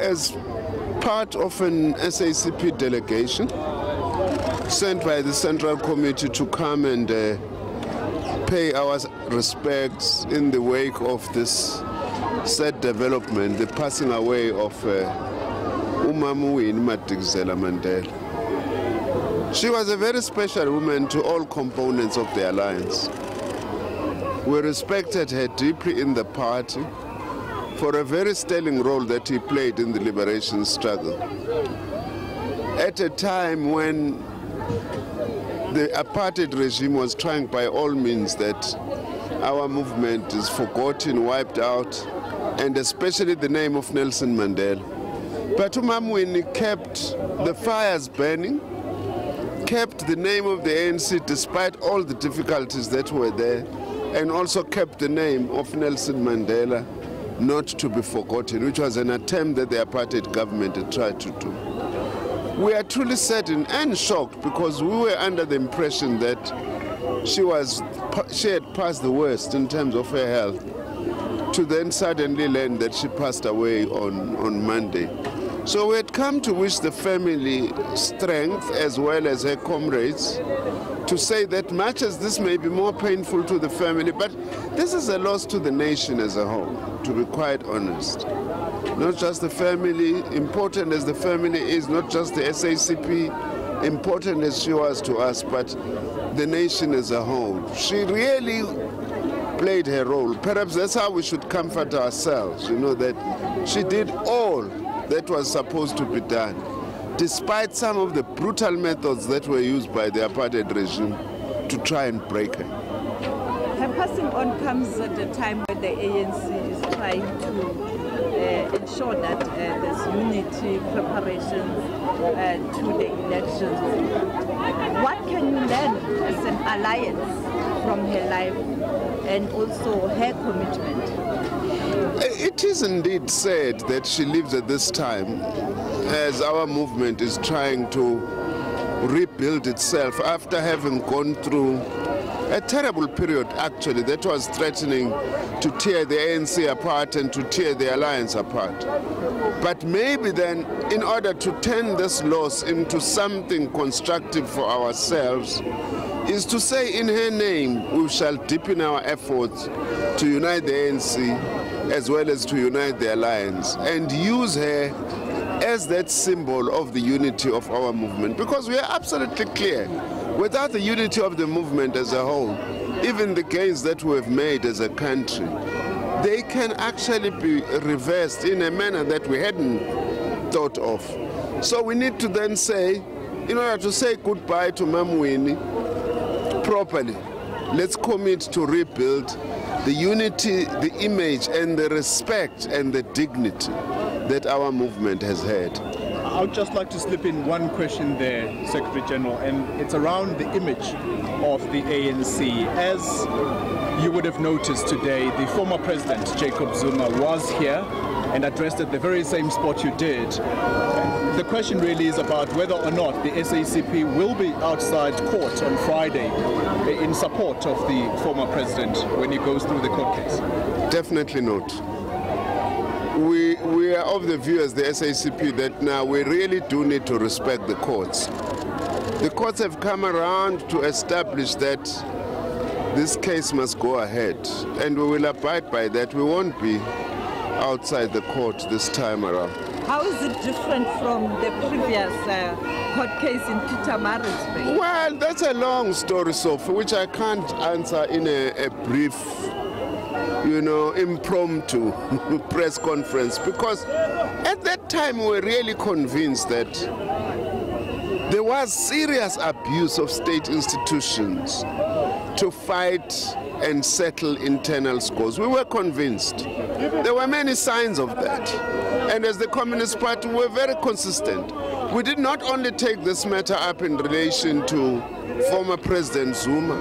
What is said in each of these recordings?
as part of an SACP delegation sent by the Central Committee to come and pay our respects in the wake of this sad development, the passing away of Mama Winnie, Madikizela-Mandela. She was a very special woman to all components of the alliance. We respected her deeply in the party for a very sterling role that he played in the liberation struggle. At a time when the apartheid regime was trying by all means that our movement is forgotten, wiped out, and especially the name of Nelson Mandela. But Mama Winnie kept the fires burning, kept the name of the ANC despite all the difficulties that were there, and also kept the name of Nelson Mandela not to be forgotten, which was an attempt that the apartheid government had tried to do. We are truly saddened and shocked because we were under the impression that she had passed the worst in terms of her health, to then suddenly learn that she passed away on Monday. So we had come to wish the family strength as well as her comrades, to say that much as this may be more painful to the family, but this is a loss to the nation as a whole, to be quite honest. Not just the family, important as the family is, not just the SACP, important as she was to us, but the nation as a whole. She really played her role. Perhaps that's how we should comfort ourselves, you know, that she did all that was supposed to be done, despite some of the brutal methods that were used by the apartheid regime to try and break her. Her passing on comes at a time when the ANC is trying to ensure that there's unity, preparations to the elections. What can you learn as an alliance from her life and also her commitment? It is indeed sad that she lives at this time as our movement is trying to rebuild itself after having gone through a terrible period, actually, that was threatening to tear the ANC apart and to tear the alliance apart. But maybe then, in order to turn this loss into something constructive for ourselves, is to say in her name we shall deepen our efforts to unite the ANC as well as to unite the alliance, and use her as that symbol of the unity of our movement. Because we are absolutely clear, without the unity of the movement as a whole, even the gains that we have made as a country, they can actually be reversed in a manner that we hadn't thought of. So we need to then say, in order to say goodbye to Mama Winnie properly, let's commit to rebuild the unity, the image, and the respect and the dignity that our movement has had. I would just like to slip in one question there, Secretary General, and it's around the image of the ANC. As you would have noticed today, the former President, Jacob Zuma, was here and addressed at the very same spot you did. The question really is about whether or not the SACP will be outside court on Friday in support of the former president when he goes through the court case. Definitely not. We are of the view as the SACP that now we really do need to respect the courts. The courts have come around to establish that this case must go ahead, and we will abide by that. We won't be outside the court this time around. How is it different from the previous court case in Pietermaritzburg? Well, that's a long story, Sophie, which I can't answer in a brief, you know, impromptu press conference, because at that time we were really convinced that there was serious abuse of state institutions to fight and settle internal scores. We were convinced. There were many signs of that. And as the Communist Party, we were very consistent. We did not only take this matter up in relation to former President Zuma.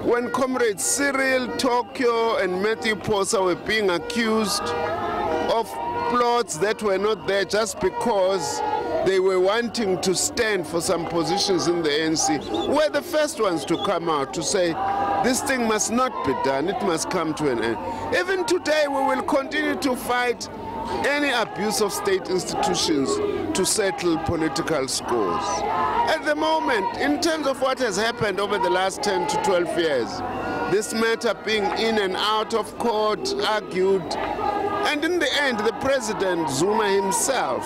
When comrades Cyril, Tokyo, and Matthew Posa were being accused of plots that were not there just because they were wanting to stand for some positions in the ANC, were the first ones to come out to say, this thing must not be done, it must come to an end. Even today, we will continue to fight any abuse of state institutions to settle political scores. At the moment, in terms of what has happened over the last 10 to 12 years, this matter being in and out of court, argued, and in the end, the President, Zuma himself,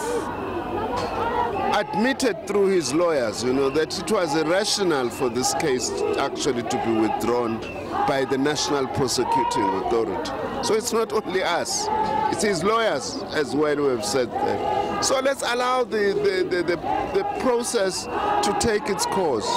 admitted through his lawyers, that it was irrational for this case actually to be withdrawn by the National Prosecuting Authority. So it's not only us, it's his lawyers as well who have said that. So let's allow the process to take its course.